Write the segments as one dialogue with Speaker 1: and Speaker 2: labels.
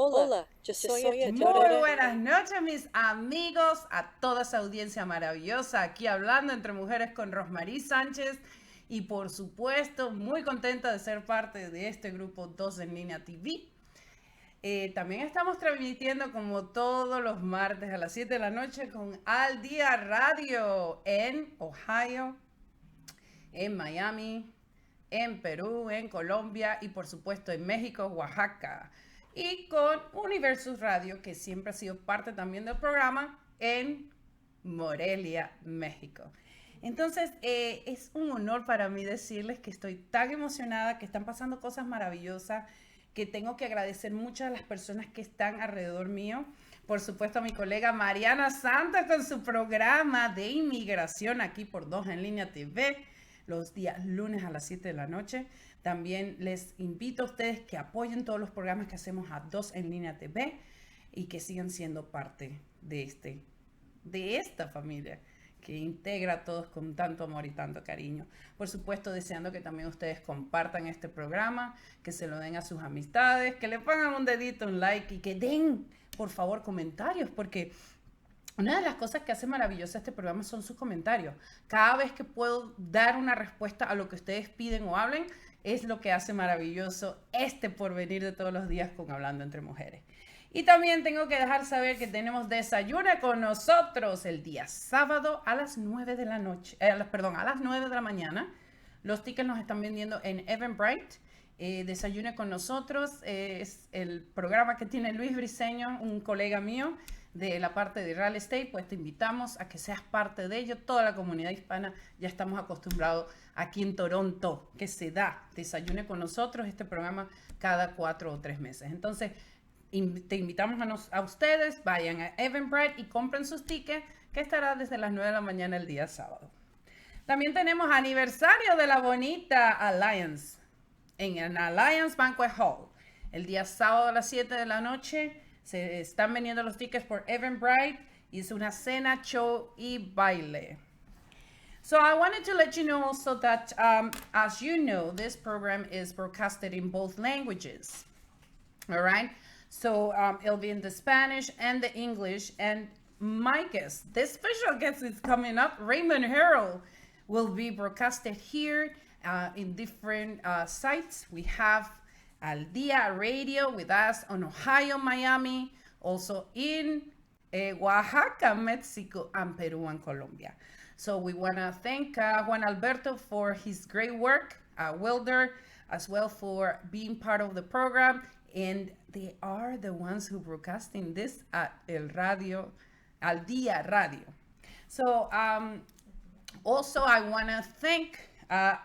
Speaker 1: Hola, yo soy
Speaker 2: Muy buenas noches, mis amigos, a toda esa audiencia maravillosa, aquí hablando entre mujeres con Rosemarie Sánchez y por supuesto muy contenta de ser parte de este grupo 2 en línea TV. También estamos transmitiendo como todos los martes a las 7 de la noche con Al Día Radio en Ohio, en Miami, en Perú, en Colombia y por supuesto en México, Oaxaca. Y con Universus Radio, que siempre ha sido parte también del programa, en Morelia, México. Entonces, es un honor para mí decirles que estoy tan emocionada, que están pasando cosas maravillosas, que tengo que agradecer mucho a las personas que están alrededor mío. Por supuesto, a mi colega Mariana Santos con su programa de inmigración aquí por 2 en línea TV los días lunes a las 7 de la noche. También les invito a ustedes que apoyen todos los programas que hacemos a 2 en línea TV y que sigan siendo parte de esta familia que integra a todos con tanto amor y tanto cariño. Por supuesto, deseando que también ustedes compartan este programa, que se lo den a sus amistades, que le pongan un dedito, un like y que den, por favor, comentarios, porque una de las cosas que hace maravillosa este programa son sus comentarios. Cada vez que puedo dar una respuesta a lo que ustedes piden o hablen, es lo que hace maravilloso este porvenir de todos los días con Hablando Entre Mujeres. Y también tengo que dejar saber que tenemos desayuno con nosotros el día sábado a las 9 de la noche, a las 9 de la mañana. Los tickets nos están vendiendo en Eventbrite. Desayune con nosotros es el programa que tiene Luis Briceño, un colega mío de la parte de real estate. Pues te invitamos a que seas parte de ello. Toda la comunidad hispana ya estamos acostumbrados aquí en Toronto que se da Desayune con nosotros, este programa cada 4 o 3 meses. Entonces te invitamos a ustedes, vayan a Eventbrite y compren sus tickets, que estará desde las 9 de la mañana el día sábado. También tenemos aniversario de la bonita Alliance en el Alliance Banquet Hall. El día sábado a las 7 de la noche se están vendiendo los tickets por Eventbrite y es una cena, show y baile. So I wanted to let you know also that, as you know, this program is broadcasted in both languages. All right? So it'll be in the Spanish and the English. And my guest, this special guest is coming up, Raymond Harlall, will be broadcasted here in different sites. We have Al Día Radio with us on Ohio, Miami, also in Oaxaca, Mexico, and Peru and Colombia. So we want to thank Juan Alberto for his great work, Wilder, as well for being part of the program. And they are the ones who broadcasting this at El Radio, Al Día Radio. So also I want to thank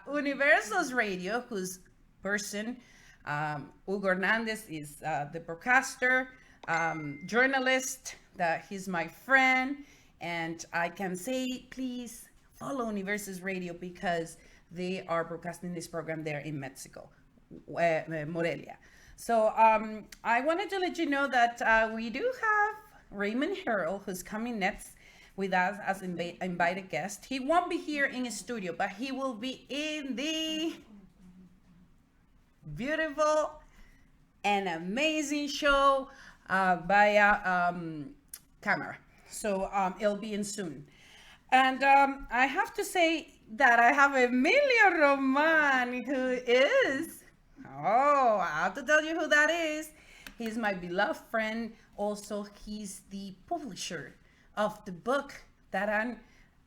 Speaker 2: Universos Radio, whose person, Hugo Hernandez, is the broadcaster, journalist, that he's my friend. And I can say, please follow Universos Radio because they are broadcasting this program there in Mexico, Morelia. So I wanted to let you know that we do have Raymond Harlall, who's coming next with us as invited guest. He won't be here in studio, but he will be in the beautiful and amazing show via camera. So it'll be in soon. And I have to say that I have Emilio Roman, who is... Oh, I have to tell you who that is. He's my beloved friend. Also, he's the publisher of the book that I'm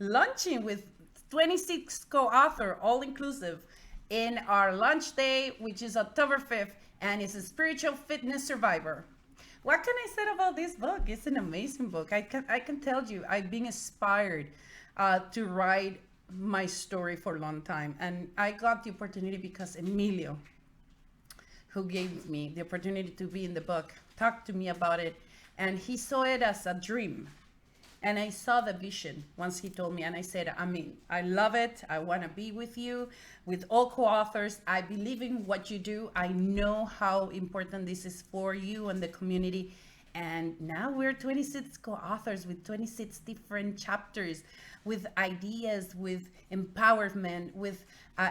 Speaker 2: launching with 26 co-author, all inclusive, in our launch day, which is October 5th, and it's a spiritual fitness survivor. What can I say about this book? It's an amazing book. I can tell you, I've been inspired to write my story for a long time. And I got the opportunity because Emilio, who gave me the opportunity to be in the book, talked to me about it, and he saw it as a dream. And I saw the vision once he told me, and I said, I mean, I love it. I want to be with you, with all co-authors. I believe in what you do. I know how important this is for you and the community. And now we're 26 co-authors with 26 different chapters, with ideas, with empowerment, with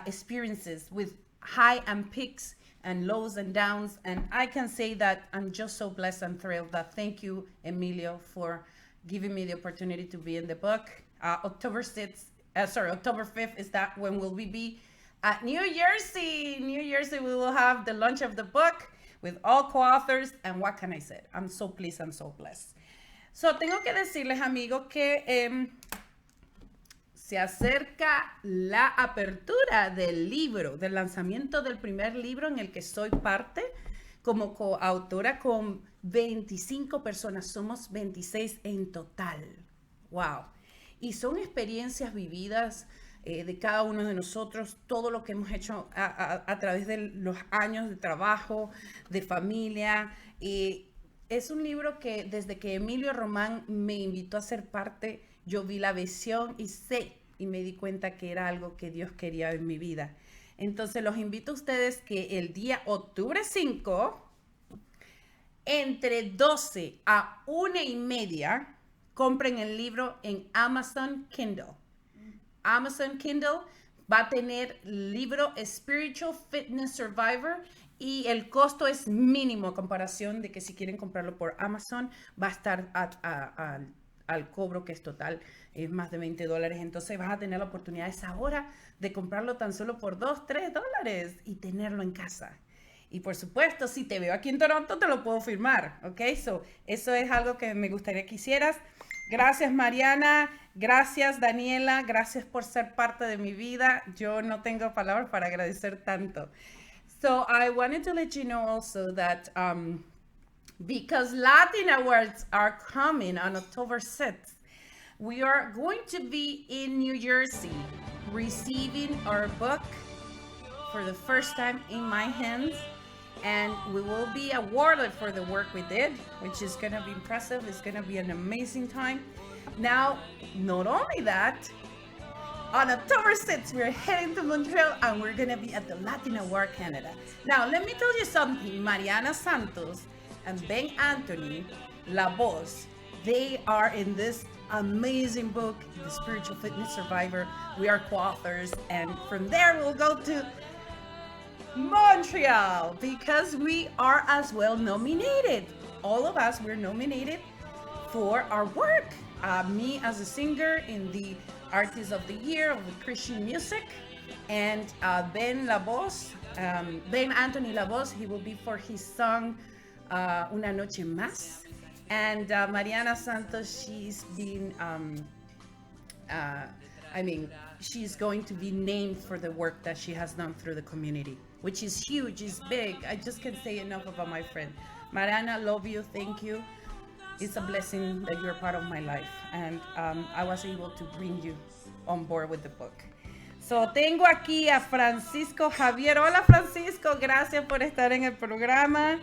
Speaker 2: experiences, with high and peaks and lows and downs. And I can say that I'm just so blessed and thrilled that thank you, Emilio, for giving me the opportunity to be in the book. October 5th is that when will we be at New Jersey. New Jersey, we will have the launch of the book with all co-authors. And what can I say? I'm so pleased, I'm so blessed. So, tengo que decirles, amigos, que se acerca la apertura del libro, del lanzamiento del primer libro en el que soy parte como coautora con 25 personas. Somos 26 en total. ¡Wow! Y son experiencias vividas de cada uno de nosotros, todo lo que hemos hecho a través de los años de trabajo, de familia. Es un libro que desde que Emilio Román me invitó a ser parte, yo vi la visión y me di cuenta que era algo que Dios quería en mi vida. Entonces los invito a ustedes que el día octubre 5, entre 12 a 1:30, compren el libro en Amazon Kindle. Amazon Kindle va a tener el libro Spiritual Fitness Survivor y el costo es mínimo a comparación de que si quieren comprarlo por Amazon va a estar al cobro que es total, es más de $20. Entonces vas a tener la oportunidad esa hora de comprarlo tan solo por $2-3 y tenerlo en casa. Y por supuesto, si te veo aquí en Toronto, te lo puedo firmar, ¿ok? Eso es algo que me gustaría que hicieras. Gracias, Mariana. Gracias, Daniela. Gracias por ser parte de mi vida. Yo no tengo palabras para agradecer tanto. So I wanted to let you know also that because Latin Awards are coming on October 6th, we are going to be in New Jersey receiving our book for the first time in my hands. And we will be awarded for the work we did, which is going to be impressive. It's going to be an amazing time. Now, not only that, on October 6th, we're heading to Montreal and we're going to be at the Latin Award Canada. Now, let me tell you something. Mariana Santos and Ben Anthony, La Voz, they are in this amazing book, The Spiritual Fitness Survivor. We are co-authors, and from there we'll go to Montreal because we are as well nominated. All of us, we're nominated for our work. Me as a singer in the Artist of the Year of the Christian music, and Ben Anthony La Voz, he will be for his song Una Noche Más. And Mariana Santos, she's been she's going to be named for the work that she has done through the community, which is huge, is big. I just can't say enough about my friend. Mariana, love you, thank you. It's a blessing that you're part of my life. And I was able to bring you on board with the book. So, tengo aquí a Francisco Javier. Hola, Francisco, gracias por estar en el programa.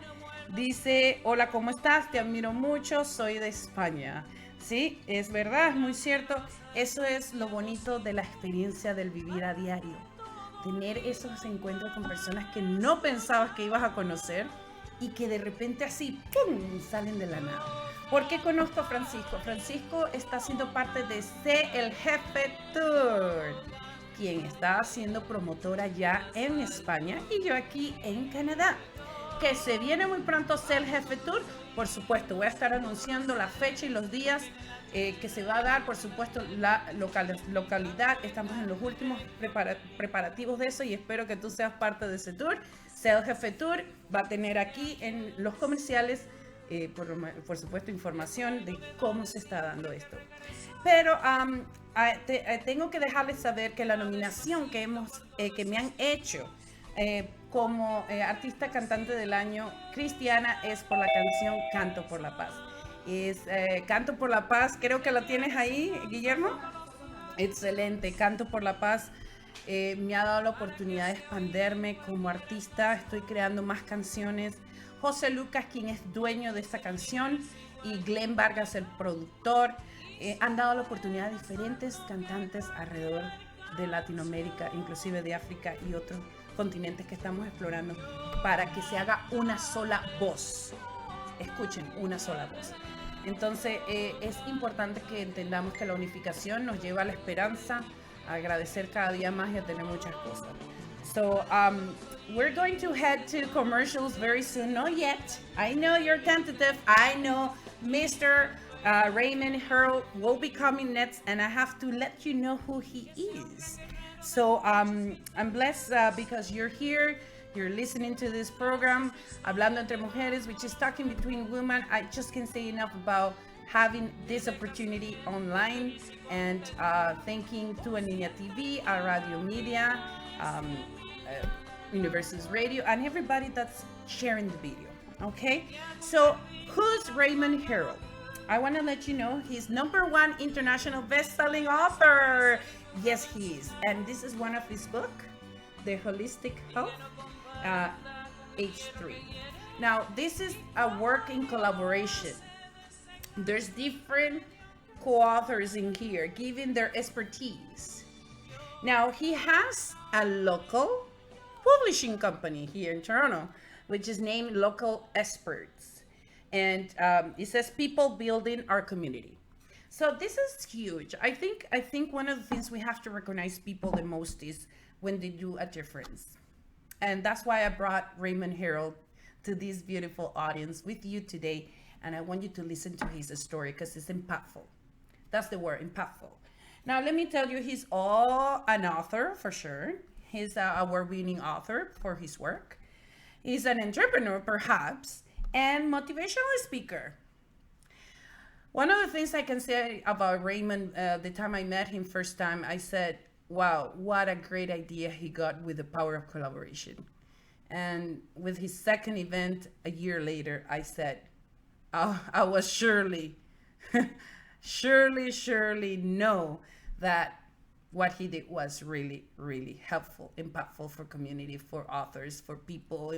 Speaker 2: Dice, hola, ¿cómo estás? Te admiro mucho, soy de España. Sí, es verdad, es muy cierto. Eso es lo bonito de la experiencia del vivir a diario. Tener esos encuentros con personas que no pensabas que ibas a conocer y que de repente así, ¡pum!, salen de la nada. ¿Por qué conozco a Francisco? Francisco está siendo parte de Sé el Jefe Tour, quien está siendo promotora ya en España y yo aquí en Canadá. Que se viene muy pronto Sé el Jefe Tour. Por supuesto, voy a estar anunciando la fecha y los días que se va a dar, por supuesto, la localidad. Estamos en los últimos preparativos de eso y espero que tú seas parte de ese tour. Sé el Jefe Tour va a tener aquí en los comerciales, por supuesto, información de cómo se está dando esto. Pero tengo que dejarles saber que la nominación que me han hecho como artista cantante del año cristiana es por la canción Canto por la Paz. Canto por la Paz, creo que la tienes ahí, Guillermo. Excelente, Canto por la Paz me ha dado la oportunidad de expanderme como artista. Estoy creando más canciones. José Lucas, quien es dueño de esta canción, y Glenn Vargas, el productor, han dado la oportunidad a diferentes cantantes alrededor de Latinoamérica, inclusive de África y otros continentes que estamos explorando, para que se haga una sola voz. Escuchen, una sola voz. Entonces es importante que entendamos que la unificación nos lleva a la esperanza, a agradecer cada día más y a tener muchas cosas. we're going to head to commercials very soon. Not yet. I know you're tentative. I know Mr. Raymond Harlall will be coming next, and I have to let you know who he is. So I'm blessed because you're here. You're listening to this program, Hablando Entre Mujeres, which is talking between women. I just can't say enough about having this opportunity online, and thanking to LINEA TV, Radio Media, Universal's Radio, and everybody that's sharing the video. Okay, so who's Raymond Harlall? I want to let you know he's #1 international best-selling author. Yes, he is, and this is one of his books, The Holistic Health H3. Now, this is a work in collaboration. There's different co-authors in here giving their expertise. Now, he has a local publishing company here in Toronto, which is named Local Experts. And it says people building our community. So this is huge. I think one of the things we have to recognize people the most is when they do a difference. And that's why I brought Raymond Harlall to this beautiful audience with you today. And I want you to listen to his story because it's impactful. That's the word, impactful. Now, let me tell you, he's an author for sure. He's an award-winning author for his work. He's an entrepreneur, perhaps, and motivational speaker. One of the things I can say about Raymond, the time I met him first time, I said, wow, what a great idea he got with the power of collaboration. And with his second event a year later, I said, oh, I was surely know that what he did was really, really helpful, impactful for community, for authors, for people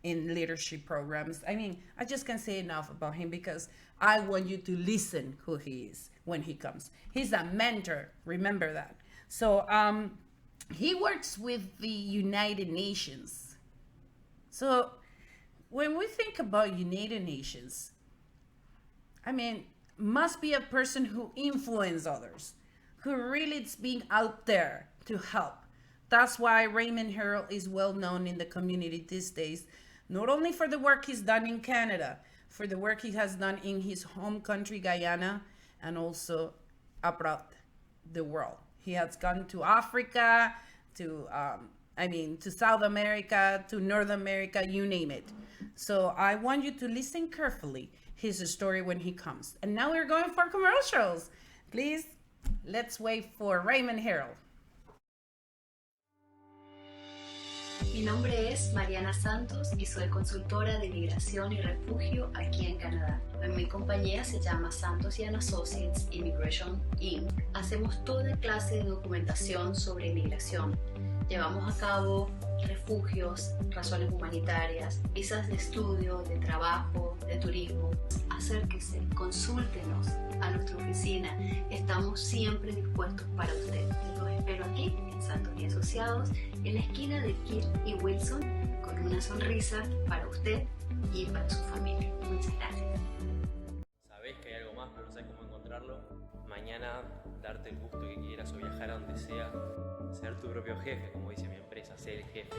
Speaker 2: in leadership programs. I mean, I just can't say enough about him because I want you to listen who he is when he comes. He's a mentor, remember that. So he works with the United Nations. So when we think about United Nations, I mean, must be a person who influences others, who really is being out there to help. That's why Raymond Harlall is well known in the community these days, not only for the work he's done in Canada, for the work he has done in his home country, Guyana, and also abroad the world. He has gone to Africa, to South America, to North America, you name it. So I want you to listen carefully his story when he comes. And now we're going for commercials. Please, let's wait for Raymond Harlall.
Speaker 1: Mi nombre es Mariana Santos y soy consultora de migración y refugio aquí en Canadá. Mi compañía se llama Santos & Associates Immigration Inc. Hacemos toda clase de documentación sobre inmigración. Llevamos a cabo refugios, razones humanitarias, visas de estudio, de trabajo, de turismo. Acérquese, consúltenos a nuestra oficina. Estamos siempre dispuestos para usted. Los espero aquí en Santos & Asociados, en la esquina de Kirk y Wilson, con una sonrisa para usted y para su familia. Muchas gracias.
Speaker 3: Sabés que hay algo más, pero no sabés cómo encontrarlo. Mañana darte el gusto que quieras o viajar a donde sea, ser tu propio jefe, como dice mi empresa, ser el jefe.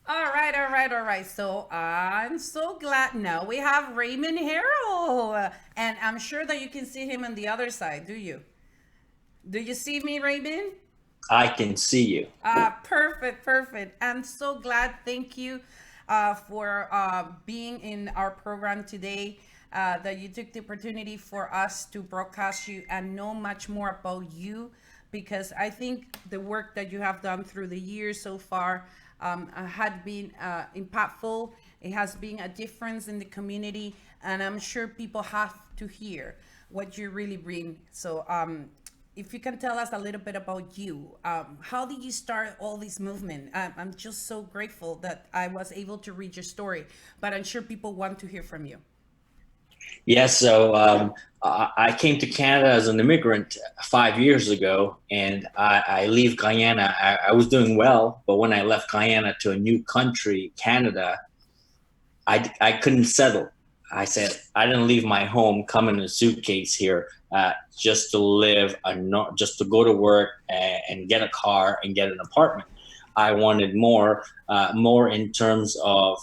Speaker 2: All right. So I'm so glad now we have Raymond Harrell. And I'm sure that you can see him on the other side, do you? Do you see me, Raymond?
Speaker 4: I can see you.
Speaker 2: Perfect, perfect. I'm so glad. Thank you for being in our program today. That you took the opportunity for us to broadcast you and know much more about you, because I think the work that you have done through the years so far had been impactful. It has been a difference in the community, and I'm sure people have to hear what you really bring. So if you can tell us a little bit about you, how did you start all this movement? I'm just so grateful that I was able to read your story, but I'm sure people want to hear from you.
Speaker 4: Yes, so I came to Canada as an immigrant 5 years ago, and I leave Guyana. I was doing well, but when I left Guyana to a new country, Canada, I couldn't settle. I said, I didn't leave my home, come in a suitcase here, just to live, just to go to work and get a car and get an apartment. I wanted more in terms of,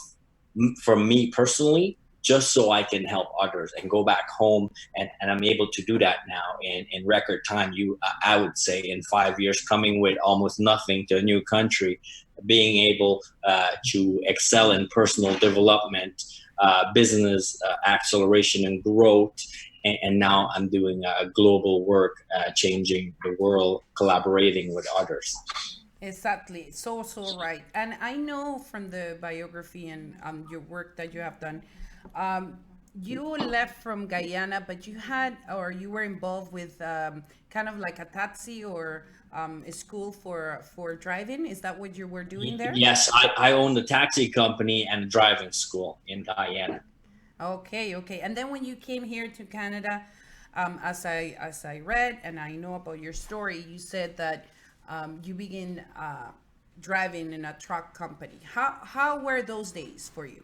Speaker 4: for me personally, just so I can help others and go back home. And I'm able to do that now in record time. I would say in 5 years, coming with almost nothing to a new country, being able to excel in personal development, business acceleration and growth. And now I'm doing global work, changing the world, collaborating with others.
Speaker 2: Exactly. So right. And I know from the biography and your work that you have done, um, you left from Guyana, but you were involved with kind of like a taxi or a school for driving. Is that what you were doing there?
Speaker 4: Yes, I own the taxi company and driving school in Guyana.
Speaker 2: Okay, okay. And then when you came here to Canada, as I read and I know about your story, you said that you began driving in a truck company. How were those days for you?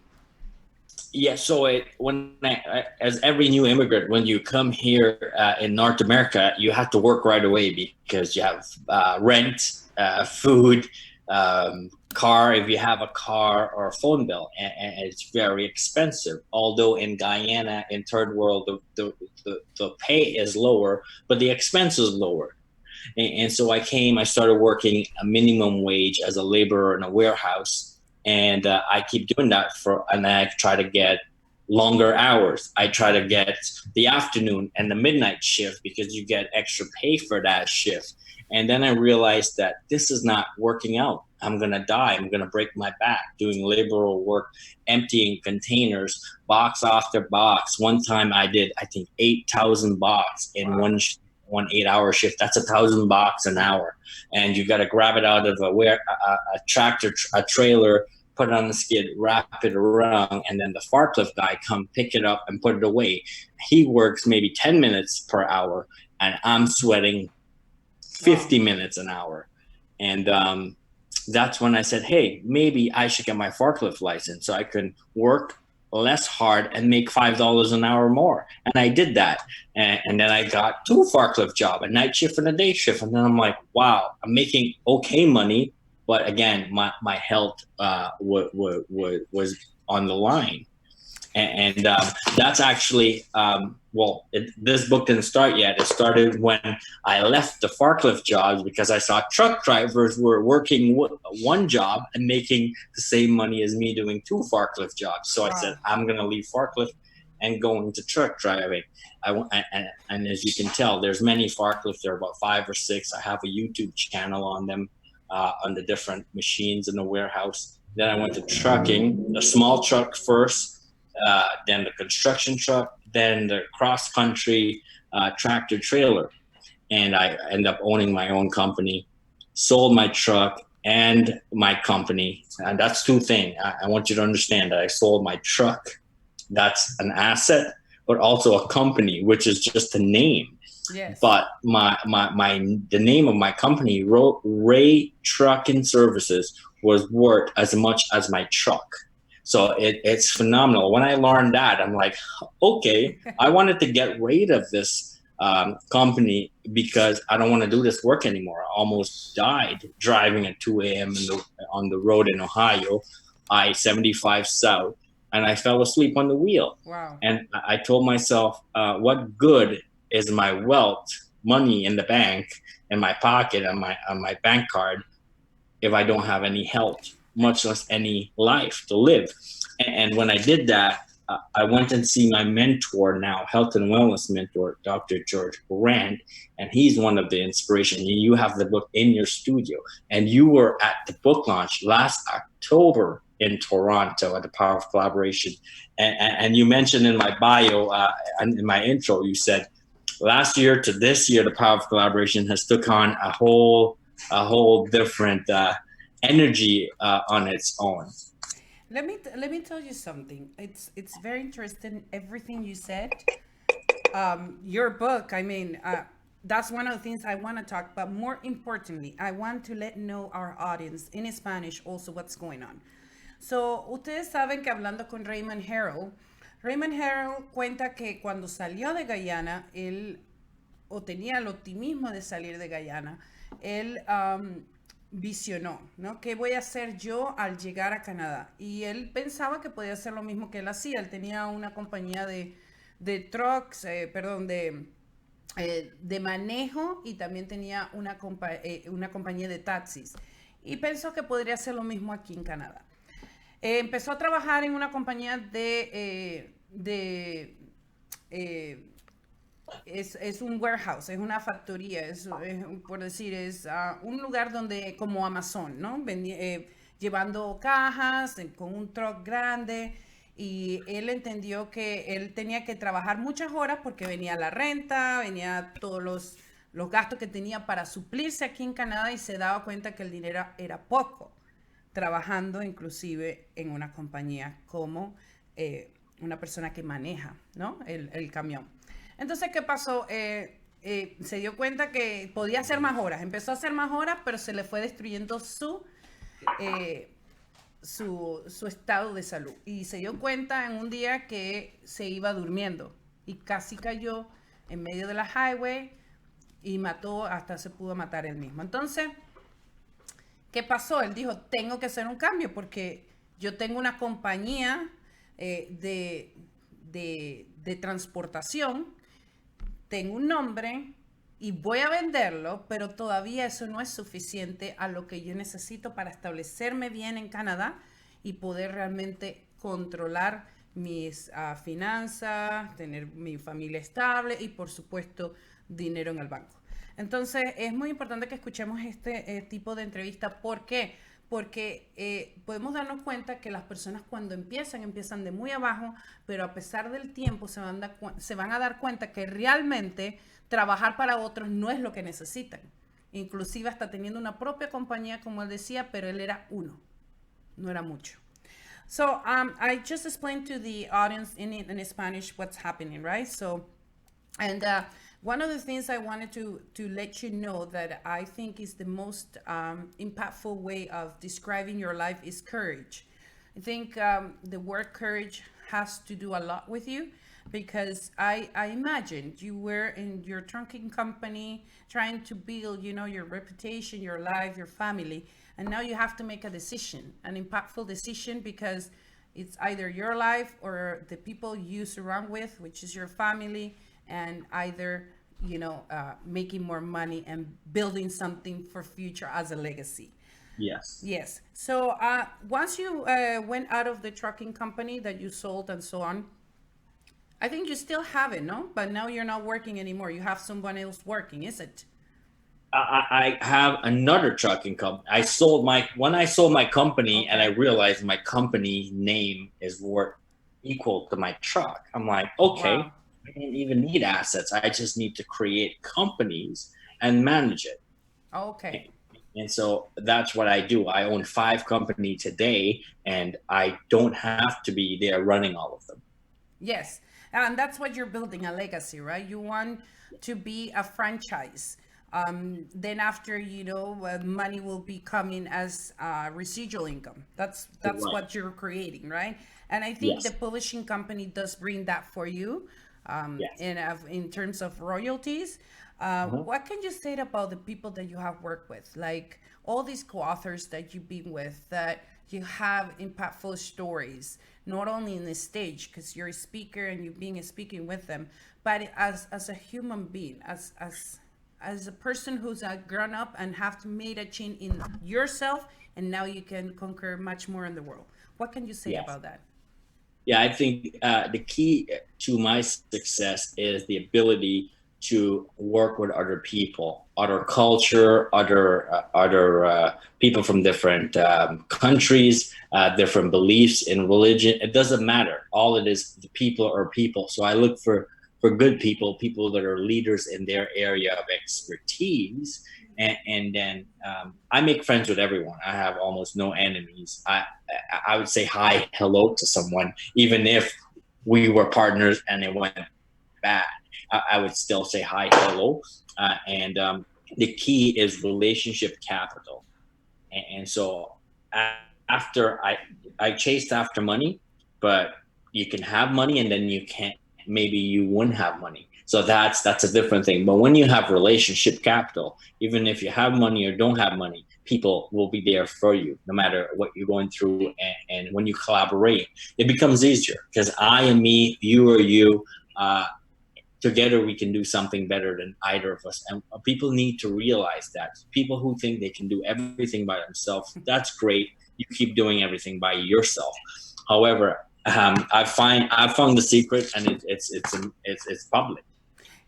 Speaker 4: Yeah, so as every new immigrant, when you come here in North America, you have to work right away because you have rent, food, car, if you have a car, or a phone bill, and it's very expensive. Although in Guyana, in third world, the pay is lower, but the expense is lower. And so I started working a minimum wage as a laborer in a warehouse. And I keep doing that and I try to get longer hours. I try to get the afternoon and the midnight shift because you get extra pay for that shift. And then I realized that this is not working out. I'm going to die. I'm going to break my back doing laborer work, emptying containers, box after box. One time I did, I think, 8,000 box in
Speaker 2: Wow.
Speaker 4: one 8-hour shift. That's 1,000 box an hour. And you got to grab it out of a tractor, a trailer, put it on the skid, wrap it around, and then the forklift guy come pick it up and put it away. He works maybe 10 minutes per hour, and I'm sweating
Speaker 2: Wow.
Speaker 4: 50 minutes an hour. And that's when I said, hey, maybe I should get my forklift license so I can work less hard and make $5 an hour more. And I did that. And then I got two forklift job, a night shift and a day shift. And then I'm like, wow, I'm making okay money. But again, my health was on the line. And that's actually, this book didn't start yet. It started when I left the forklift jobs because I saw truck drivers were working one job and making the same money as me doing two forklift jobs. So I said,
Speaker 2: Wow.
Speaker 4: I'm going to leave forklift and go into truck driving. And as you can tell, there's many forklifts. There are about 5 or 6. I have a YouTube channel on them, on the different machines in the warehouse. Then I went to trucking, a small truck first, then the construction truck, then the cross country tractor trailer. And I ended up owning my own company, sold my truck and my company. And that's two things. I want you to understand that I sold my truck. That's an asset, but also a company, which is just a name.
Speaker 2: Yes.
Speaker 4: But the name of my company, Ray Trucking Services, was worth as much as my truck. So it's phenomenal. When I learned that, I'm like, okay, I wanted to get rid of this company because I don't want to do this work anymore. I almost died driving at 2 a.m. On the road in Ohio. I-75 South, and I fell asleep on the wheel.
Speaker 2: Wow.
Speaker 4: And I told myself, what good is my wealth, money in the bank, in my pocket, on my bank card, if I don't have any health, much less any life to live? And when I did that, I went and see my mentor now, health and wellness mentor, Dr. George Brand, and he's one of the inspiration. You have the book in your studio, and you were at the book launch last October in Toronto at the Power of Collaboration. And you mentioned in my bio, in my intro, you said last year to this year, the Power of Collaboration has took on a whole different energy on its own.
Speaker 2: Let me tell you something. It's very interesting everything you said. Your book, I mean, that's one of the things I want to talk about. More importantly, I want to let know our audience in Spanish also what's going on. So, ustedes saben que hablando con Raymond Harrall cuenta que cuando salió de Guyana, él, o tenía el optimismo de salir de Guyana, él visionó, ¿no? ¿Qué voy a hacer yo al llegar a Canadá? Y él pensaba que podía hacer lo mismo que él hacía. Él tenía una compañía de trucks, de manejo, y también tenía una compañía de taxis. Y pensó que podría hacer lo mismo aquí en Canadá. Empezó a trabajar en una compañía es un warehouse, es una factoría, por decir, es un lugar donde, como Amazon, ¿no? Llevando cajas con un truck grande, y él entendió que él tenía que trabajar muchas horas porque venía la renta, venía todos los gastos que tenía para suplirse aquí en Canadá, y se daba cuenta que el dinero era poco, trabajando inclusive en una compañía como una persona que maneja, ¿no? el camión. Entonces, ¿qué pasó? Se dio cuenta que podía hacer más horas. Empezó a hacer más horas, pero se le fue destruyendo su estado de salud. Y se dio cuenta en un día que se iba durmiendo y casi cayó en medio de la highway y hasta se pudo matar él mismo. Entonces, ¿qué pasó? Él dijo, tengo que hacer un cambio porque yo tengo una compañía de transportación, tengo un nombre y voy a venderlo, pero todavía eso no es suficiente a lo que yo necesito para establecerme bien en Canadá y poder realmente controlar mis finanzas, tener mi familia estable y, por supuesto, dinero en el banco. Entonces, es muy importante que escuchemos este tipo de entrevista. ¿Por qué? Porque podemos darnos cuenta que las personas cuando empiezan de muy abajo, pero a pesar del tiempo se van a dar cuenta que realmente trabajar para otros no es lo que necesitan. Inclusive hasta teniendo una propia compañía, como él decía, pero él era uno, no era mucho. So I just explained to the audience in Spanish what's happening, right? So, and one of the things I wanted to let you know that I think is the most impactful way of describing your life is courage. I think the word courage has to do a lot with you, because I imagined you were in your trucking company trying to build, your reputation, your life, your family, and now you have to make a decision, an impactful decision, because it's either your life or the people you surround with, which is your family, and either making more money and building something for future as a legacy. Yes. So once you went out of the trucking company that you sold and so on, I think you still have it, no? But now you're not working anymore. You have someone else working, is it?
Speaker 4: I have another trucking company. When I sold my company, okay, and I realized my company name is worth equal to my truck. I'm like, okay, wow. I don't even need assets. I just need to create companies and manage it.
Speaker 2: Okay.
Speaker 4: And so that's what I do. I own 5 companies today, and I don't have to be there running all of them.
Speaker 2: Yes. And that's what you're building, a legacy, right? You want to be a franchise. Then after, money will be coming as residual income. That's right. What you're creating, right? And I think the publishing company does bring that for you. In terms of royalties. What can you say about the people that you have worked with? Like all these co-authors that you've been with that you have impactful stories, not only in the stage because you're a speaker and you're being speaking with them, but as a human being, as a person who's grown up and have made a change in yourself, and now you can conquer much more in the world. What can you say
Speaker 4: Yes.
Speaker 2: about that?
Speaker 4: Yeah, I think the key to my success is the ability to work with other people, other culture, other people from different countries, different beliefs in religion. It doesn't matter. All it is, the people are people. So I look for good people that are leaders in their area of expertise. And then I make friends with everyone. I have almost no enemies. I would say hi, hello to someone, even if we were partners and it went bad. I would still say hi, hello. And the key is relationship capital. And so after I chased after money, but you can have money and then you can't, maybe you wouldn't have money. So that's a different thing. But when you have relationship capital, even if you have money or don't have money, people will be there for you no matter what you're going through. And when you collaborate, it becomes easier because I am me, you are you. Together we can do something better than either of us. And people need to realize that. People who think they can do everything by themselves, that's great. You keep doing everything by yourself. However, I found the secret, and it's public.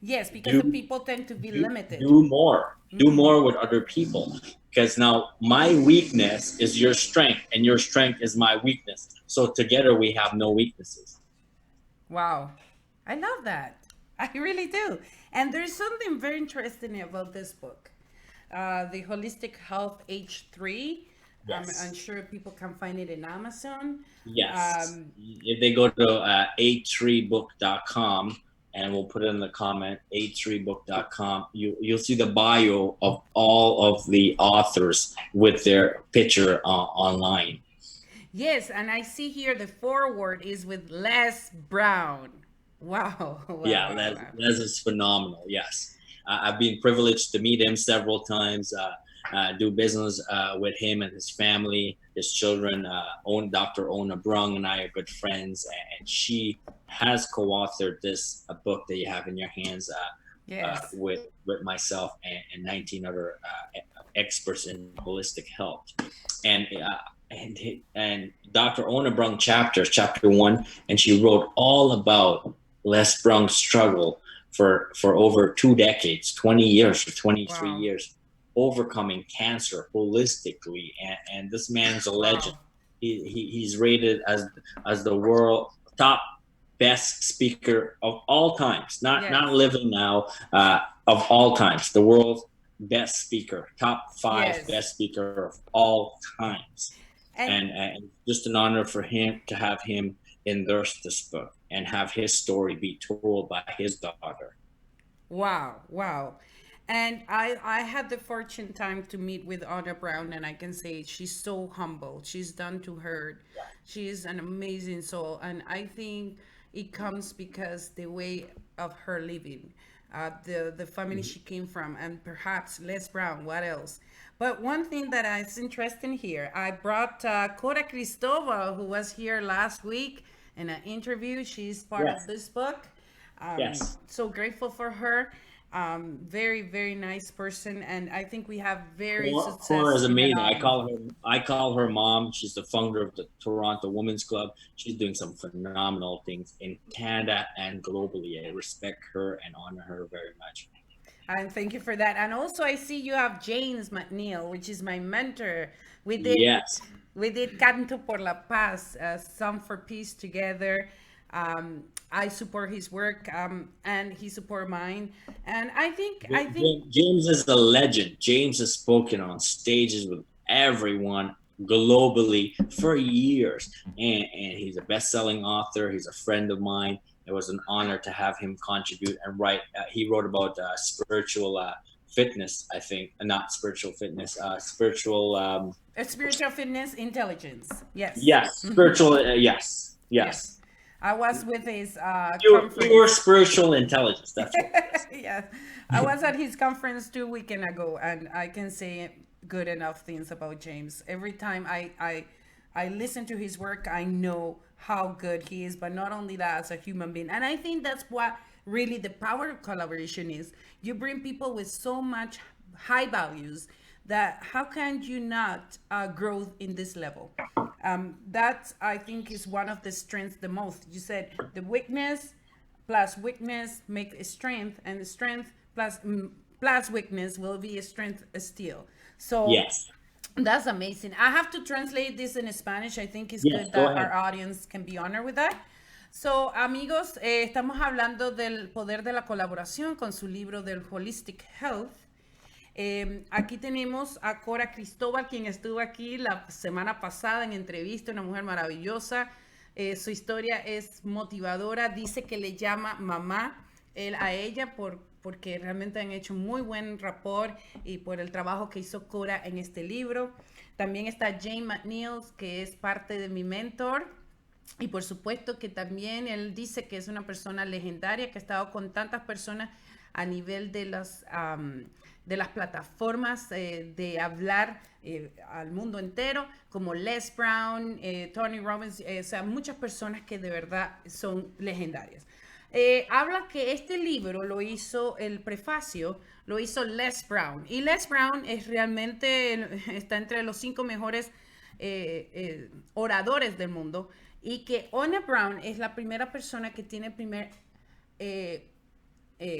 Speaker 2: Yes, because the people tend to be limited.
Speaker 4: Do more with other people, because now my weakness is your strength and your strength is my weakness. So together we have no weaknesses.
Speaker 2: Wow. I love that. I really do. And there's something very interesting about this book. The Holistic Health Age 3.
Speaker 4: Yes.
Speaker 2: I'm sure people can find it in Amazon.
Speaker 4: Yes. If they go to a3book.com, and we'll put it in the comment, a3book.com, you'll see the bio of all of the authors with their picture online.
Speaker 2: Yes, and I see here the foreword is with Les Brown. Wow.
Speaker 4: Yeah, Les is phenomenal. Yes. I've been privileged to meet him several times, do business with him and his family, his children. Dr. Ona Brung and I are good friends, and she has co-authored this book that you have in your hands with myself and 19 other experts in holistic health. And Dr. Ona Brung chapter 1, and she wrote all about Les Brung's struggle for over 2 decades, 20 years or 23 years, overcoming cancer holistically. And this man's a legend. He's rated as the world top best speaker of all times, not living now, of all times, the world's best speaker, top 5 best speaker of all times. And just an honor for him to have him endorse this book and have his story be told by his daughter.
Speaker 2: Wow. And I had the fortune time to meet with Ona Brown, and I can say she's so humble. She's done to her. She is an amazing soul. And I think it comes because the way of her living, the family she came from, and perhaps Les Brown, what else? But one thing that is interesting here, I brought Cora Cristobal, who was here last week in an interview. She's part of this book. So grateful for her. Very, very nice person, and I think we have very successful.
Speaker 4: Cora is amazing. I call her mom. She's the founder of the Toronto Women's Club. She's doing some phenomenal things in Canada and globally. I respect her and honor her very much.
Speaker 2: And thank you for that. And also, I see you have James McNeil, which is my mentor. We did Canto por la Paz, Song for Peace together. I support his work, and he support mine. And I think
Speaker 4: James is a legend. James has spoken on stages with everyone globally for years, and he's a best-selling author. He's a friend of mine. It was an honor to have him contribute and write. He wrote about spiritual fitness, I think, not spiritual fitness, spiritual
Speaker 2: fitness intelligence.
Speaker 4: Yes, spiritual. Yes.
Speaker 2: I was with his
Speaker 4: pure spiritual intelligence. That's what it is.
Speaker 2: Yes, I was at his conference 2 weekends ago, and I can say good enough things about James. Every time I I listen to his work, I know how good he is, but not only that, as a human being. And I think that's what really the power of collaboration is. You bring people with so much high values that how can you not grow in this level? That I think is one of the strengths the most. You said the weakness plus weakness make a strength, and the strength plus weakness will be a strength still. So
Speaker 4: Yes.
Speaker 2: that's amazing. I have to translate this in Spanish. I think it's
Speaker 4: Yes,
Speaker 2: good
Speaker 4: go
Speaker 2: that
Speaker 4: ahead.
Speaker 2: our audience can be honored with that. So, amigos, estamos hablando del poder de la colaboración con su libro del Holistic Health. Aquí tenemos a Cora Cristóbal, quien estuvo aquí la semana pasada en entrevista, una mujer maravillosa. Su historia es motivadora, dice que le llama mamá a ella porque realmente han hecho muy buen rapport y por el trabajo que hizo Cora en este libro. También está Jane McNeil, que es parte de mi mentor. Y por supuesto que también él dice que es una persona legendaria, que ha estado con tantas personas a nivel de las plataformas de hablar al mundo entero, como Les Brown, Tony Robbins, o sea, muchas personas que de verdad son legendarias. Habla que este libro lo hizo, el prefacio, lo hizo Les Brown. Y Les Brown es realmente, está entre los 5 mejores oradores del mundo. Y que Ona Brown es la primera persona que tiene el primer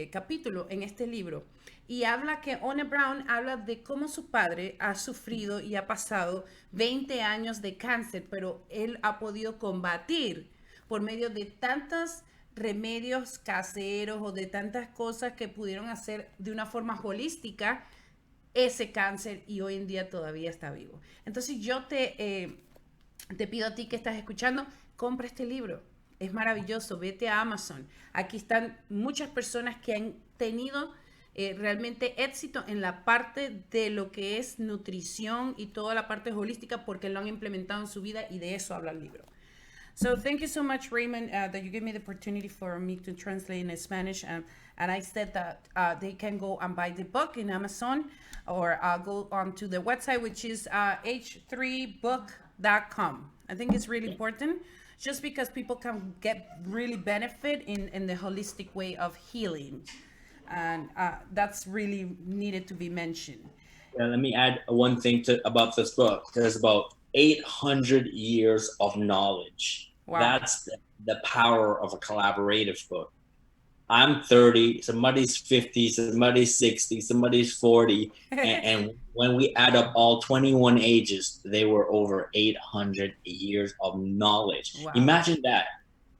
Speaker 2: capítulo en este libro. Y habla que Ona Brown habla de cómo su padre ha sufrido y ha pasado 20 años de cáncer, pero él ha podido combatir por medio de tantos remedios caseros o de tantas cosas que pudieron hacer de una forma holística ese cáncer, y hoy en día todavía está vivo. Entonces yo te pido a ti que estás escuchando, compra este libro. Es maravilloso, vete a Amazon. Aquí están muchas personas que han tenido realmente éxito en la parte de lo que es nutrición y toda la parte holística porque lo han implementado en su vida, y de eso habla el libro. So thank you so much, Raymond, that you gave me the opportunity for me to translate in Spanish. And I said that they can go and buy the book in Amazon, or go on to the website, which is h3book.com. I think it's really important, just because people can get really benefit in the holistic way of healing. And that's really needed to be mentioned.
Speaker 4: Let me add one thing about this book. There's about 800 years of knowledge.
Speaker 2: Wow.
Speaker 4: That's the power of a collaborative book. I'm 30, somebody's 50, somebody's 60, somebody's 40. and when we add up all 21 ages, they were over 800 years of knowledge.
Speaker 2: Wow.
Speaker 4: Imagine that.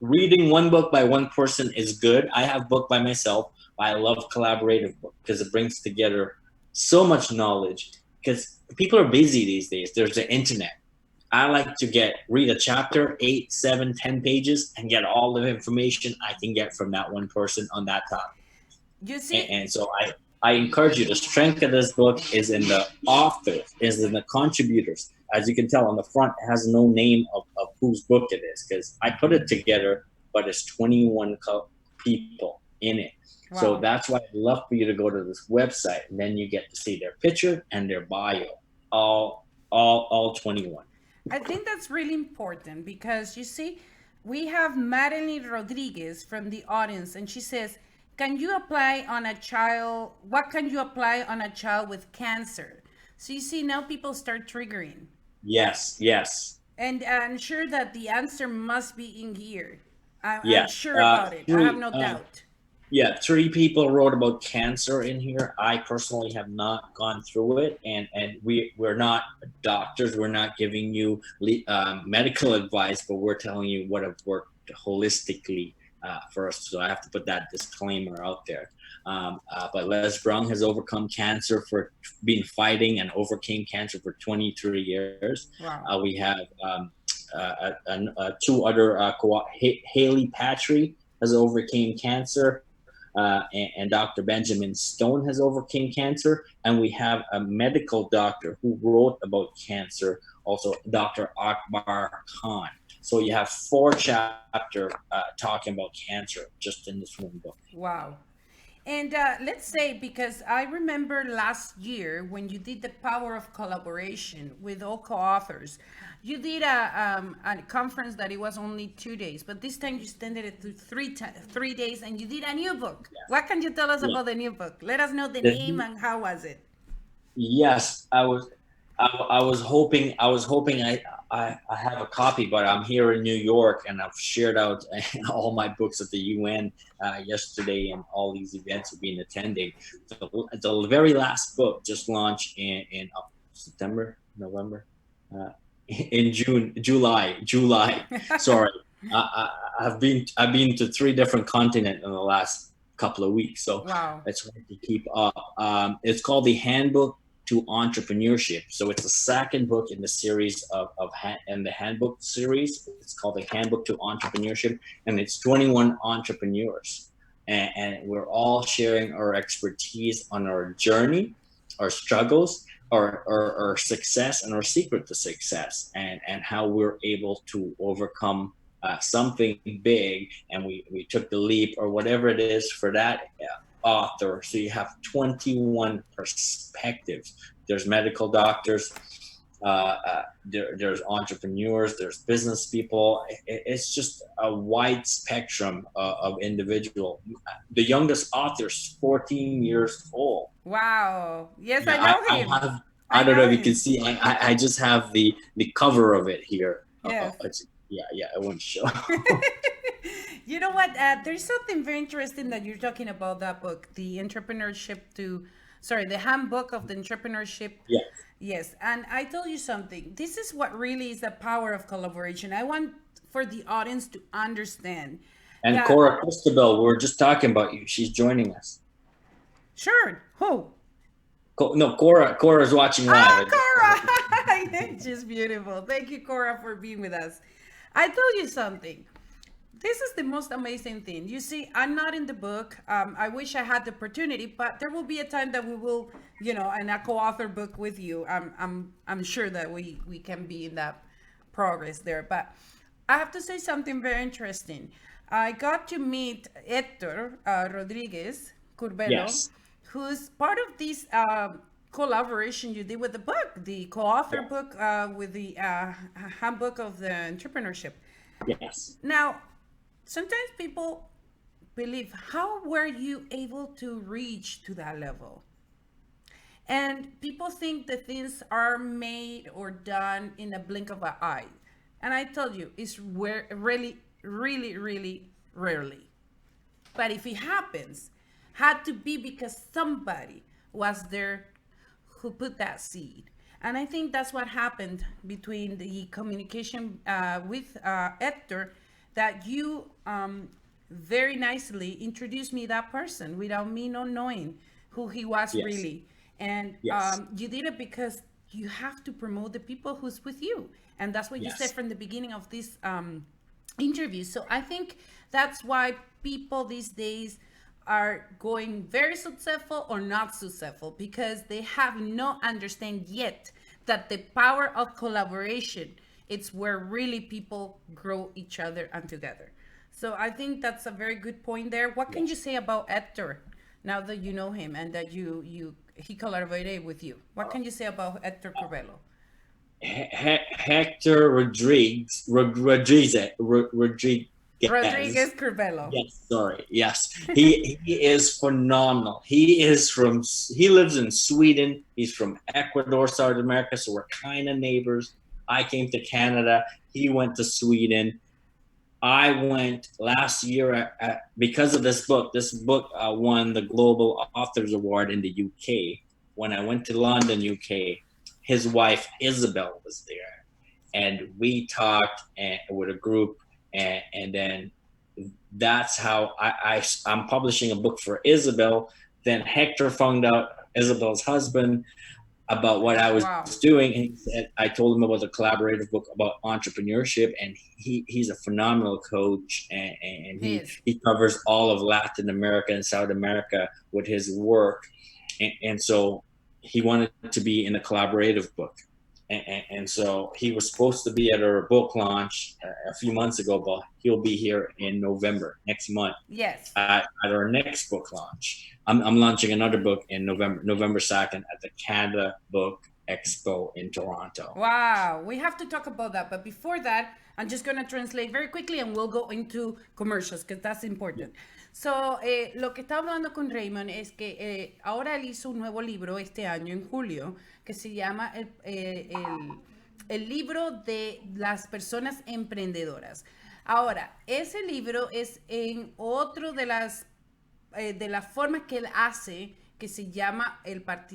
Speaker 4: Reading one book by one person is good. I have a book by myself. I love collaborative book because it brings together so much knowledge, because people are busy these days. There's the internet. I like to read a chapter, 8, 7, 10 pages, and get all the information I can get from that one person on that topic.
Speaker 2: You see?
Speaker 4: And so I encourage you. The strength of this book is in the authors, is in the contributors. As you can tell on the front, it has no name of whose book it is, because I put it together, but it's 21 people in it. Wow. So that's why I'd love for you to go to this website, and then you get to see their picture and their bio, all 21.
Speaker 2: I think that's really important, because you see, we have Madeline Rodriguez from the audience, and she says, can you apply on a child? What can you apply on a child with cancer? So you see, now people start triggering.
Speaker 4: Yes.
Speaker 2: And I'm sure that the answer must be in here. I'm sure about it.
Speaker 4: 3,
Speaker 2: I have no doubt.
Speaker 4: Yeah, 3 people wrote about cancer in here. I personally have not gone through it, and we're not doctors. We're not giving you medical advice, but we're telling you what have worked holistically first. So I have to put that disclaimer out there. But Les Brown has overcome cancer fighting and overcame cancer for 23 years.
Speaker 2: Wow.
Speaker 4: We have 2 other, Haley Patry has overcame cancer. And Dr. Benjamin Stone has overcome cancer, and we have a medical doctor who wrote about cancer, also Dr. Akbar Khan. So you have 4 chapters talking about cancer just in this one book.
Speaker 2: Wow. And let's say, because I remember last year when you did the power of collaboration with all co-authors, you did a conference that it was only 2 days, but this time you extended it to 3 days, and you did a new book.
Speaker 4: Yes.
Speaker 2: What can you tell us
Speaker 4: Yeah.
Speaker 2: about the new book? Let us know the
Speaker 4: The-
Speaker 2: name and how was it?
Speaker 4: Yes, I was hoping I have a copy, but I'm here in New York and I've shared out all my books at the UN yesterday, and all these events have been attending. The very last book just launched in September, November, in July. Sorry, I've been to 3 different continents in the last couple of weeks, so
Speaker 2: Wow.
Speaker 4: it's hard to keep up. It's called the Handbook to Entrepreneurship. So it's the second book in the series in the handbook series. It's called the Handbook to Entrepreneurship, and it's 21 entrepreneurs, and we're all sharing our expertise on our journey, our struggles, our success, and our secret to success, and how we're able to overcome something big, and we took the leap or whatever it is for that author. So you have 21 perspectives. There's medical doctors, there's entrepreneurs, there's business people. It's just a wide spectrum of individual. The youngest author is 14 years old.
Speaker 2: Wow. Yes,
Speaker 4: Yeah,
Speaker 2: I know him.
Speaker 4: I don't know if you
Speaker 2: him.
Speaker 4: can see. I just have the cover of it here.
Speaker 2: Yes.
Speaker 4: I won't show.
Speaker 2: You know what? There's something very interesting that you're talking about that book, the handbook of the entrepreneurship.
Speaker 4: Yes.
Speaker 2: Yes. And I tell you something, this is what really is the power of collaboration. I want for the audience to understand.
Speaker 4: And
Speaker 2: that,
Speaker 4: Cora Cristobal, we were just talking about you. She's joining us.
Speaker 2: Sure. Who?
Speaker 4: No, Cora's watching live.
Speaker 2: Cora! She's beautiful. Thank you, Cora, for being with us. I tell you something. This is the most amazing thing. You see, I'm not in the book. I wish I had the opportunity, but there will be a time that we will, in a co-author book with you. I'm sure that we can be in that progress there. But I have to say something very interesting. I got to meet Hector Rodriguez Curbelo,
Speaker 4: Yes.
Speaker 2: who's part of this collaboration you did with the book, the co-author book with the handbook of the entrepreneurship.
Speaker 4: Yes.
Speaker 2: Now, sometimes people believe, how were you able to reach to that level? And people think that things are made or done in a blink of an eye. And I tell you, it's really, really, really rarely. But if it happens, had to be because somebody was there who put that seed. And I think that's what happened between the communication with Hector, that you very nicely introduced me that person without me not knowing who he was really. And you did it because you have to promote the people who's with you. And that's what you said from the beginning of this interview. So I think that's why people these days are going very successful or not successful, because they have not understand yet that the power of collaboration, it's where really people grow each other and together. So I think that's a very good point there. What can you say about Hector now that you know him and that he collaborated with you? What can you say about Hector Curbelo?
Speaker 4: Hector Rodriguez
Speaker 2: Curbelo.
Speaker 4: Yes, sorry. Yes, he is phenomenal. He lives in Sweden. He's from Ecuador, South America, so we're kind of neighbors. I came to Canada. He went to Sweden. I went last year because of this book. This book won the Global Authors Award in the UK. When I went to London, UK, his wife Isabel was there, and we talked with a group. And then that's how I'm publishing a book for Isabel. Then Hector found out, Isabel's husband, about what I was doing, and he said, I told him about the collaborative book about entrepreneurship, and he's a phenomenal coach, and he covers all of Latin America and South America with his work, and so he wanted to be in a collaborative book. And so he was supposed to be at our book launch a few months ago, but he'll be here in November, next month.
Speaker 2: Yes.
Speaker 4: At our next book launch. I'm launching another book in November 2nd at the Canada Book Expo in Toronto.
Speaker 2: Wow, we have to talk about that. But before that, I'm just going to translate very quickly and we'll go into commercials because that's important. So, lo que está hablando con Raymond es que ahora él hizo un nuevo libro este año, en julio, que se llama el libro de las personas emprendedoras. Ahora, ese libro es en otro de las formas que él hace, que se llama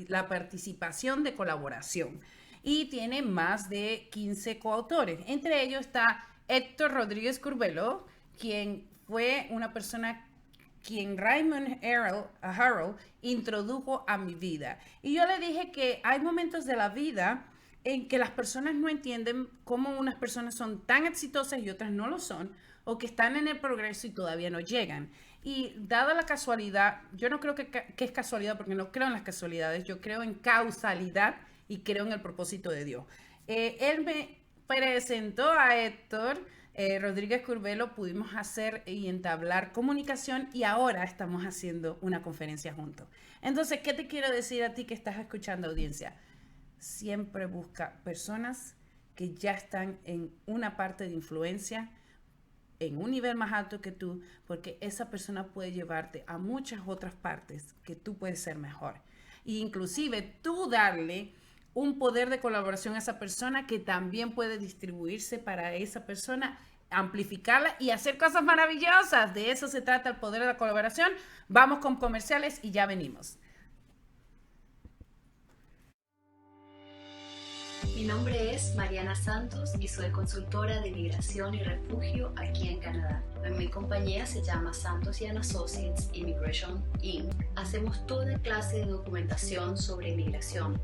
Speaker 2: la participación de colaboración. Y tiene más de 15 coautores. Entre ellos está Héctor Rodríguez Curbelo, quien fue una persona quien Raymond Harlall introdujo a mi vida. Y yo le dije que hay momentos de la vida en que las personas no entienden cómo unas personas son tan exitosas y otras no lo son, o que están en el progreso y todavía no llegan. Y dada la casualidad, yo no creo que es casualidad porque no creo en las casualidades, yo creo en causalidad y creo en el propósito de Dios. Él me presentó a Héctor Rodríguez Curbelo, pudimos hacer y entablar comunicación y ahora estamos haciendo una conferencia juntos. Entonces, ¿qué te quiero decir a ti que estás escuchando, audiencia? Siempre busca personas que ya están en una parte de influencia, en un nivel más alto que tú, porque esa persona puede llevarte a muchas otras partes que tú puedes ser mejor. E inclusive tú darle un poder de colaboración a esa persona que también puede distribuirse para esa persona, amplificarla y hacer cosas maravillosas. De eso se trata el poder de la colaboración. Vamos con comerciales y ya venimos.
Speaker 1: Mi nombre es Mariana Santos y soy consultora de migración y refugio aquí en Canadá. Mi compañía se llama Santos & Associates Immigration Inc. Hacemos toda clase de documentación sobre inmigración.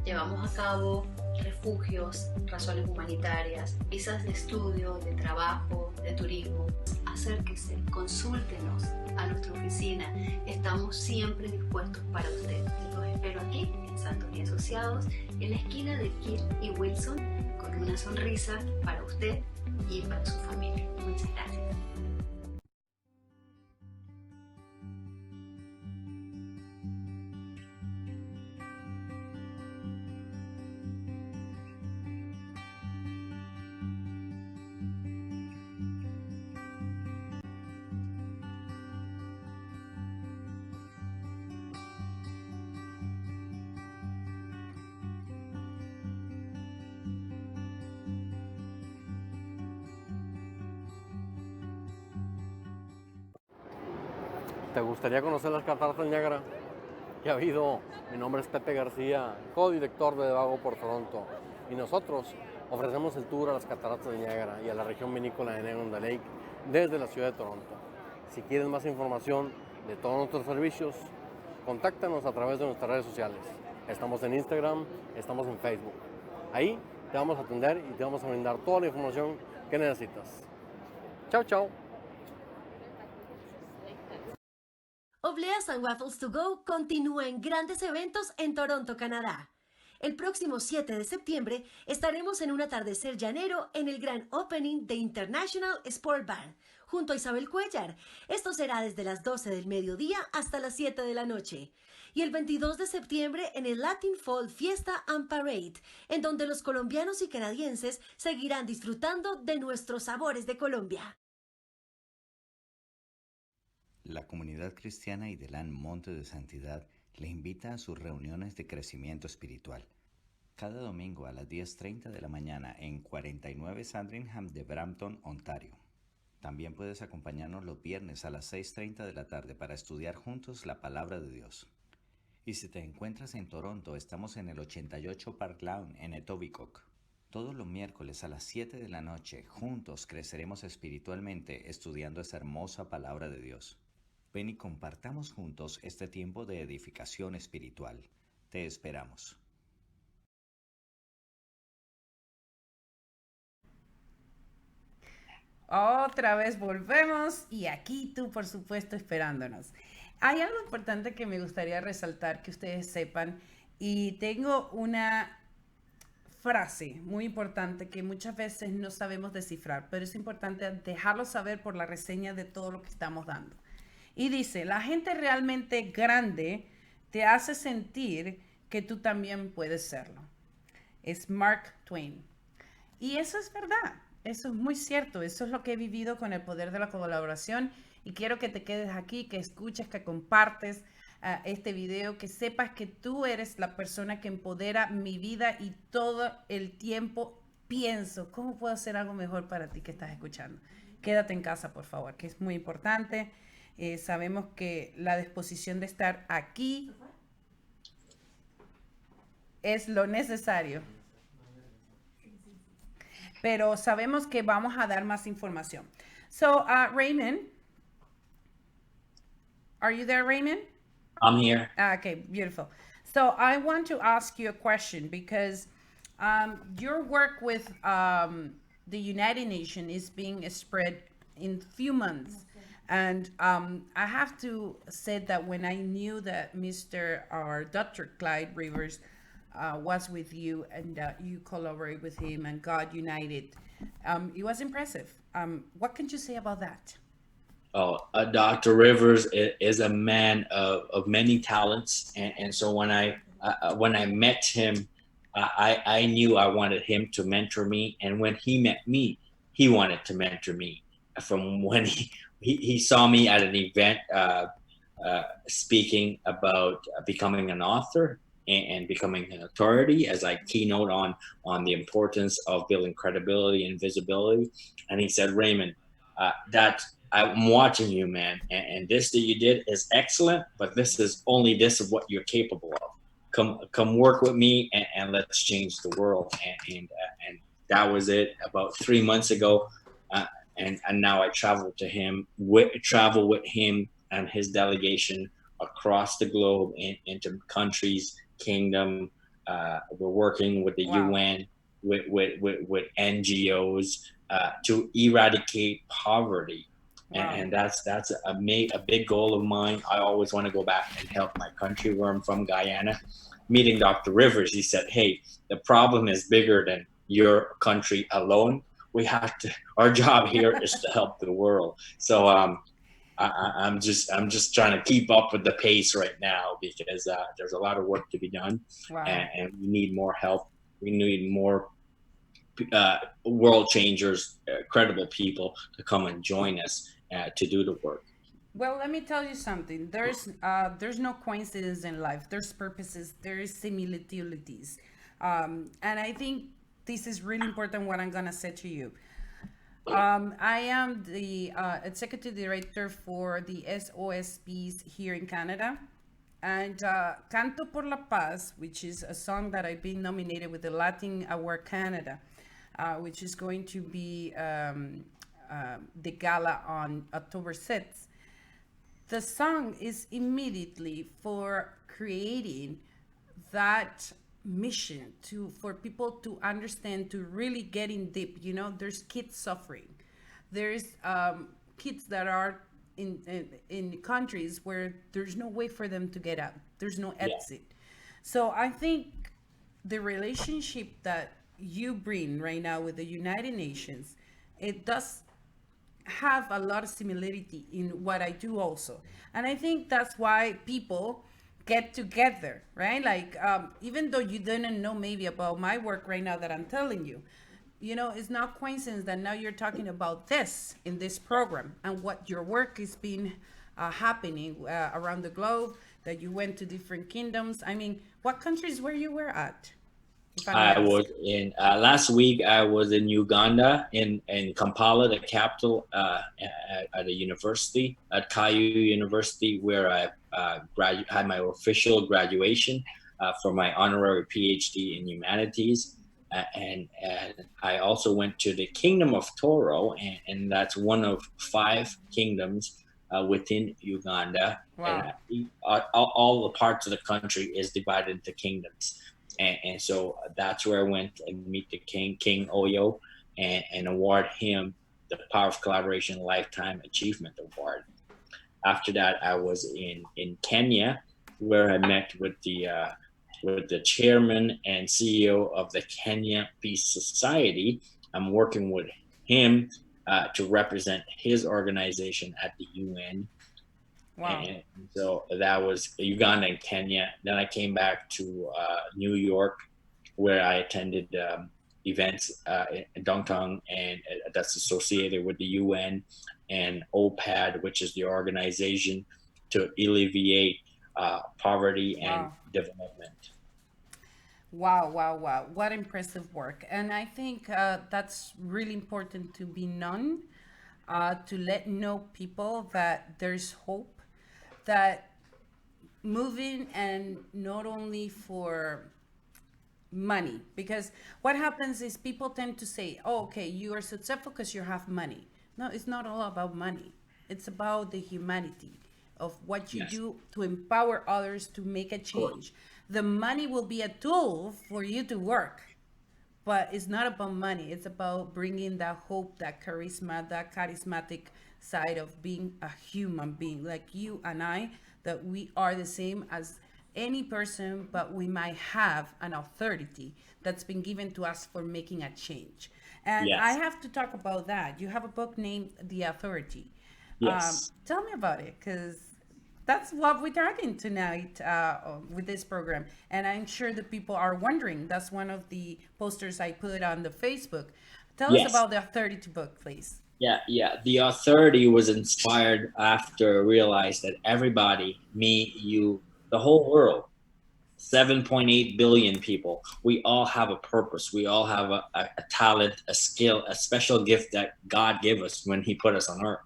Speaker 1: Llevamos a cabo refugios, razones humanitarias, visas de estudio, de trabajo, de turismo. Acérquese, consúltenos a nuestra oficina. Estamos siempre dispuestos para usted. Los espero aquí en Santos & Asociados, en la esquina de Kirk y Wilson, con una sonrisa para usted y para su familia. Muchas gracias.
Speaker 5: ¿Te gustaría conocer las cataratas del Niágara? ¿Qué ha habido? Mi nombre es Pepe García, codirector de Vago por Toronto. Y nosotros ofrecemos el tour a las cataratas del Niágara y a la región vinícola de Niagara Lake desde la ciudad de Toronto. Si quieres más información de todos nuestros servicios, contáctanos a través de nuestras redes sociales. Estamos en Instagram, estamos en Facebook. Ahí te vamos a atender y te vamos a brindar toda la información que necesitas. Chao, chao.
Speaker 6: Obleas and Waffles to Go continúa en grandes eventos en Toronto, Canadá. El próximo 7 de septiembre estaremos en un atardecer llanero en el gran opening de International Sport Bar, junto a Isabel Cuellar. Esto será desde las 12 del mediodía hasta las 7 de la noche. Y el 22 de septiembre en el Latin Fall Fiesta and Parade, en donde los colombianos y canadienses seguirán disfrutando de nuestros sabores de Colombia.
Speaker 7: La comunidad cristiana Idelán Monte de Santidad le invita a sus reuniones de crecimiento espiritual. Cada domingo a las 10:30 de la mañana en 49 Sandringham de Brampton, Ontario. También puedes acompañarnos los viernes a las 6:30 de la tarde para estudiar juntos la Palabra de Dios. Y si te encuentras en Toronto, estamos en el 88 Park Lawn en Etobicoke. Todos los miércoles a las 7 de la noche, juntos creceremos espiritualmente estudiando esta hermosa Palabra de Dios. Ven y compartamos juntos este tiempo de edificación espiritual. Te esperamos.
Speaker 2: Otra vez volvemos y aquí tú, por supuesto, esperándonos. Hay algo importante que me gustaría resaltar que ustedes sepan y tengo una frase muy importante que muchas veces no sabemos descifrar, pero es importante dejarlo saber por la reseña de todo lo que estamos dando. Y dice, la gente realmente grande te hace sentir que tú también puedes serlo. Es Mark Twain. Y eso es verdad, eso es muy cierto, eso es lo que he vivido con el poder de la colaboración y quiero que te quedes aquí, que escuches, que compartes este video, que sepas que tú eres la persona que empodera mi vida y todo el tiempo pienso, ¿cómo puedo hacer algo mejor para ti que estás escuchando? Quédate en casa, por favor, que es muy importante. Sabemos que la disposición de estar aquí es lo necesario. Pero sabemos que vamos a dar más información. So, Raymond, are you there, Raymond?
Speaker 4: I'm here.
Speaker 2: Okay, beautiful. So I want to ask you a question because your work with the United Nations is being spread in few months. And I have to say that when I knew that Mr. or Dr. Clyde Rivers was with you and you collaborate with him and God united, it was impressive. What can you say about that?
Speaker 4: Oh, Dr. Rivers is a man of many talents, and so when I met him, I knew I wanted him to mentor me, and when he met me, he wanted to mentor me. From when he saw me at an event speaking about becoming an author and becoming an authority as I keynote on the importance of building credibility and visibility, and he said, Raymond, that I'm watching you, man, and this that you did is excellent, but this is only this of what you're capable of. Come work with me and let's change the world. And that was it. About 3 months ago, and now I travel with him and his delegation across the globe into countries, kingdom. We're working with the UN, with NGOs to eradicate poverty. Wow. And that's a big goal of mine. I always want to go back and help my country where I'm from, Guyana. Meeting Dr. Rivers, he said, hey, the problem is bigger than your country alone. We have to, our job here is to help the world. So I'm just trying to keep up with the pace right now because there's a lot of work to be done. Wow. And we need more help. We need more world changers, credible people to come and join us to do the work.
Speaker 2: Well, let me tell you something. There's no coincidence in life. There's purposes. There's similarities, and I think this is really important. What I'm gonna say to you. I am the executive director for the SOSPs here in Canada, and Canto por la Paz, which is a song that I've been nominated with the Latin Award Canada, which is going to be the gala on October 6th. The song is immediately for creating that mission for people to understand, to really get in deep. You know, there's kids suffering. There's kids that are in countries where there's no way for them to get out. There's no exit. Yeah. So I think the relationship that you bring right now with the United Nations, it does have a lot of similarity in what I do also. And I think that's why people get together, right? Like, even though you didn't know maybe about my work right now that I'm telling you, you know, it's not coincidence that now you're talking about this in this program and what your work has been happening around the globe, that you went to different kingdoms. I mean, what countries were you at?
Speaker 4: I was in last week. I was in Uganda, in Kampala, the capital, at a university, at Caillou University, where I had my official graduation for my honorary PhD in humanities. And I also went to the Kingdom of Toro, and that's one of 5 kingdoms within Uganda. Wow. And all the parts of the country is divided into kingdoms. And so that's where I went and meet the King Oyo, and award him the Power of Collaboration Lifetime Achievement Award. After that, I was in Kenya, where I met with the with the chairman and CEO of the Kenya Peace Society. I'm working with him to represent his organization at the UN.
Speaker 2: Wow.
Speaker 4: And so that was Uganda and Kenya. Then I came back to New York, where I attended events in downtown, and that's associated with the UN and OPAD, which is the organization to alleviate poverty and development.
Speaker 2: Wow, wow, wow. What impressive work. And I think that's really important to be known, to let know people that there's hope, that moving, and not only for money, because what happens is people tend to say, oh, okay, you are successful because you have money. No, it's not all about money. It's about the humanity of what you do to empower others to make a change. The money will be a tool for you to work, but it's not about money. It's about bringing that hope, that charisma, that charismatic side of being a human being like you and I, that we are the same as any person, but we might have an authority that's been given to us for making a change. And I have to talk about that. You have a book named The Authority.
Speaker 4: Yes.
Speaker 2: Tell me about it, because that's what we're talking tonight with this program. And I'm sure the people are wondering. That's one of the posters I put on the Facebook. Tell us about The Authority book, please.
Speaker 4: Yeah. The Authority was inspired after I realized that everybody, me, you, the whole world, 7.8 billion people, we all have a purpose. We all have a talent, a skill, a special gift that God gave us when he put us on earth.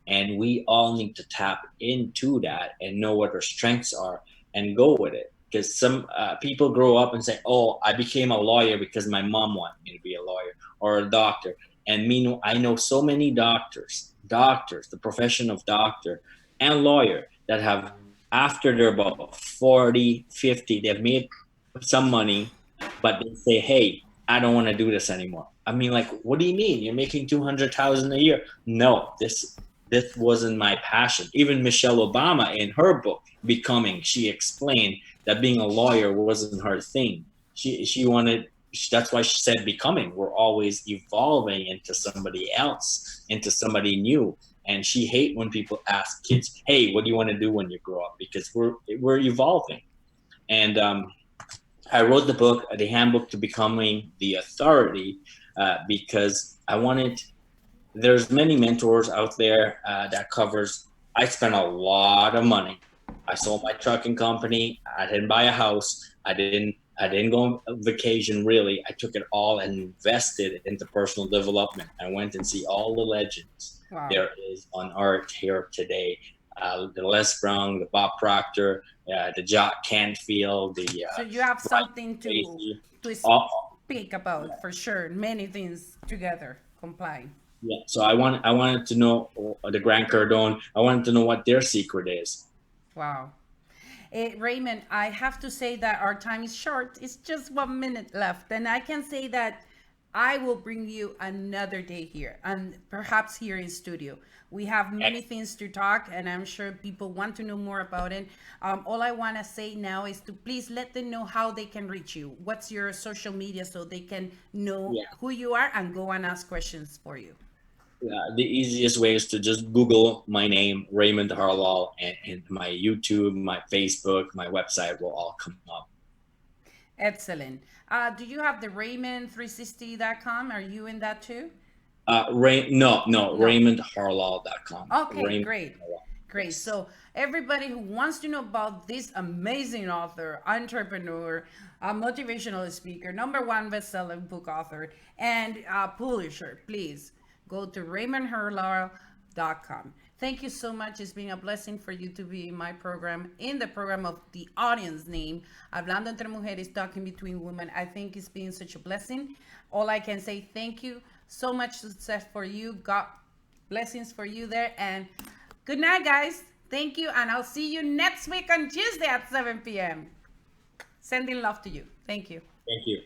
Speaker 4: And we all need to tap into that and know what our strengths are and go with it. Because some people grow up and say, oh, I became a lawyer because my mom wanted me to be a lawyer, or a doctor. And I know so many doctors, the profession of doctor and lawyer, that have, after they're about 40, 50, they've made some money, but they say, hey, I don't want to do this anymore. I mean, like, what do you mean? You're making $200,000 a year? No, this wasn't my passion. Even Michelle Obama, in her book, Becoming, she explained that being a lawyer wasn't her thing. She wanted, that's why she said becoming. We're always evolving into somebody else, into somebody new. And she hates when people ask kids, hey, what do you want to do when you grow up? Because we're evolving. And I wrote the book, the handbook to becoming the authority, because I wanted, there's many mentors out there that covers, I spent a lot of money. I sold my trucking company. I didn't buy a house. I didn't go on vacation, really. I took it all and invested into personal development. I went and see all the legends there is on art here today. The Les Brown, the Bob Proctor, the Jock Canfield,
Speaker 2: so you have something to speak about, for sure. Many things together combined.
Speaker 4: Yeah, so I wanted to know the Grant Cardone. I wanted to know what their secret is.
Speaker 2: Wow. Raymond, I have to say that our time is short. It's just 1 minute left. And I can say that I will bring you another day here, and perhaps here in studio. We have many things to talk, and I'm sure people want to know more about it. All I want to say now is to please let them know how they can reach you. What's your social media so they can know who you are and go and ask questions for you?
Speaker 4: The easiest way is to just Google my name, Raymond Harlall, and my YouTube, my Facebook, my website will all come up.
Speaker 2: Excellent. Do you have the Raymond360.com? Are you in that too?
Speaker 4: No, RaymondHarlall.com.
Speaker 2: Okay, great. So everybody who wants to know about this amazing author, entrepreneur, motivational speaker, #1 best-selling book author, and publisher, please go to RaymondHarlall.com. Thank you so much. It's been a blessing for you to be in my program, in the program of the audience name, Hablando Entre Mujeres, Talking Between Women. I think it's been such a blessing. All I can say, thank you. So much success for you. God blessings for you there. And good night, guys. Thank you. And I'll see you next week on Tuesday at 7 p.m. Sending love to you. Thank you.
Speaker 4: Thank you.